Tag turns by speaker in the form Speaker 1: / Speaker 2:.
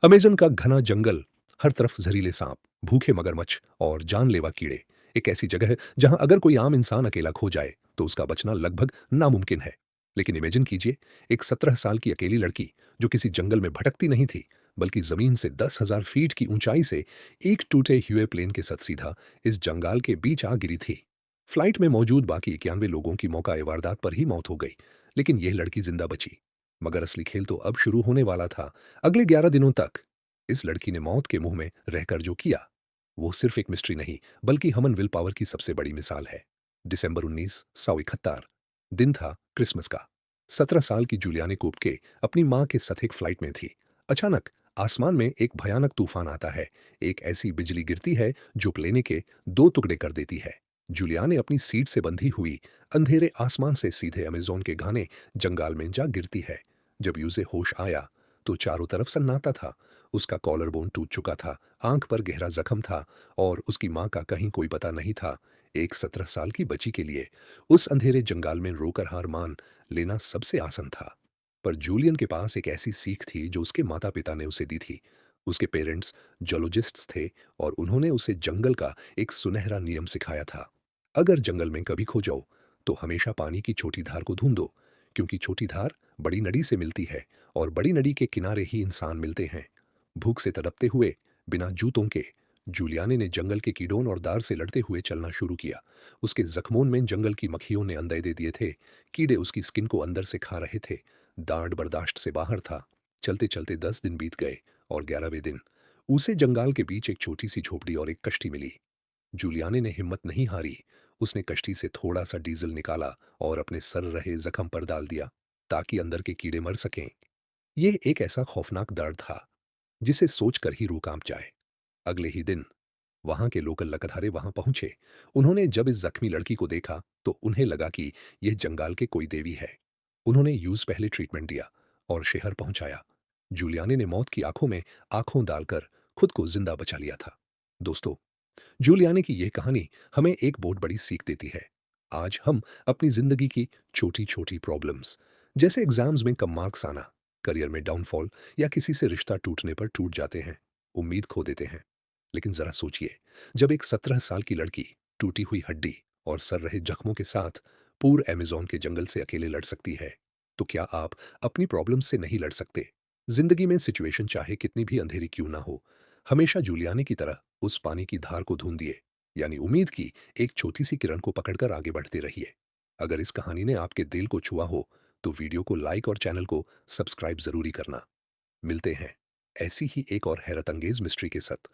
Speaker 1: Amazon का घना जंगल, हर तरफ जहरीले सांप, भूखे मगरमच्छ और जानलेवा कीड़े। एक ऐसी जगह है जहां अगर कोई आम इंसान अकेला खो जाए तो उसका बचना लगभग नामुमकिन है। लेकिन इमेजिन कीजिए, एक 17 साल की अकेली लड़की जो किसी जंगल में भटकती नहीं थी, बल्कि जमीन से 10,000 फीट की ऊंचाई से एक टूटे हुए प्लेन के साथ सीधा इस जंगाल के बीच आ गिरी थी। फ्लाइट में मौजूद बाकी 91 लोगों की मौका वारदात पर ही मौत हो गई, लेकिन यह लड़की जिंदा बची। मगर असली खेल तो अब शुरू होने वाला था। अगले 11 दिनों तक इस लड़की ने मौत के मुंह में रहकर जो किया, वो सिर्फ एक मिस्ट्री नहीं, बल्कि हमन विल पावर की सबसे बड़ी मिसाल है। दिसंबर 1971 दिन था क्रिसमस का। 17 साल की जूलियाने कूपके अपनी मां के साथ एक फ्लाइट में थी। अचानक आसमान में एक भयानक तूफान आता है। एक ऐसी बिजली गिरती है जो प्लेन के दो टुकड़े कर देती है। जूलियाने अपनी सीट से बंधी हुई अंधेरे आसमान से सीधे अमेज़न के घने जंगल में जा गिरती है। जब उसे होश आया तो चारों तरफ सन्नाटा था। उसका कॉलर बोन टूट चुका था, आंख पर गहरा जख्म था और उसकी मां का कहीं कोई पता नहीं था। एक 17 साल की बच्ची के लिए उस अंधेरे जंगल में रोकर हार मान लेना सबसे आसान था। पर जूलियन के पास एक ऐसी सीख थी जो उसके माता पिता ने उसे दी थी। उसके पेरेंट्स जोलॉजिस्ट्स थे और उन्होंने उसे जंगल का एक सुनहरा नियम सिखाया था। अगर जंगल में कभी खो जाओ तो हमेशा पानी की छोटी धार को ढूंढो, क्योंकि छोटी धार बड़ी नदी से मिलती है और बड़ी नदी के किनारे ही इंसान मिलते हैं। भूख से तड़पते हुए, बिना जूतों के, जूलियाने ने जंगल के कीड़ों और दार से लड़ते हुए चलना शुरू किया। उसके जख्मों में जंगल की मक्खियों ने अंडे दे दिए थे। कीड़े उसकी स्किन को अंदर से खा रहे थे। दांत बर्दाश्त से बाहर था। चलते चलते 10 दिन बीत गए और 11वें दिन उसे जंगल के बीच एक छोटी सी झोपड़ी और एक कश्ती मिली। जूलियाने ने हिम्मत नहीं हारी। उसने कश्ती से थोड़ा सा डीजल निकाला और अपने सर रहे जख्म पर डाल दिया, ताकि अंदर के कीड़े मर सकें। यह एक ऐसा खौफनाक दर्द था जिसे सोचकर ही रूह कांप जाए। अगले ही दिन वहां के लोकल लकड़हारे वहां पहुंचे। उन्होंने जब इस जख्मी लड़की को देखा तो उन्हें लगा कि यह जंगल के कोई देवी है। उन्होंने यूज पहले ट्रीटमेंट दिया और शहर पहुंचाया। जूलियाने ने मौत की आंखों में आंखों डालकर खुद को जिंदा बचा लिया था। दोस्तों, जूलियाने की यह कहानी हमें एक बहुत बड़ी सीख देती है। आज हम अपनी जिंदगी की छोटी छोटी प्रॉब्लम्स, जैसे एग्जाम्स में कम मार्क्स आना, करियर में डाउनफॉल या किसी से रिश्ता टूटने पर टूट जाते हैं, उम्मीद खो देते हैं। लेकिन जरा सोचिए, जब एक 17 साल की लड़की टूटी हुई हड्डी और सर रहे जख्मों के साथ पूरे अमेज़न के जंगल से अकेले लड़ सकती है, तो क्या आप अपनी प्रॉब्लम से नहीं लड़ सकते? जिंदगी में सिचुएशन चाहे कितनी भी अंधेरी क्यों ना हो, हमेशा जूलियाने की तरह उस पानी की धार को ढूंढिए, यानी उम्मीद की एक छोटी सी किरण को पकड़कर आगे बढ़ते रहिए। अगर इस कहानी ने आपके दिल को छुआ हो तो वीडियो को लाइक और चैनल को सब्सक्राइब जरूरी करना। मिलते हैं ऐसी ही एक और हैरत अंगेज मिस्ट्री के साथ।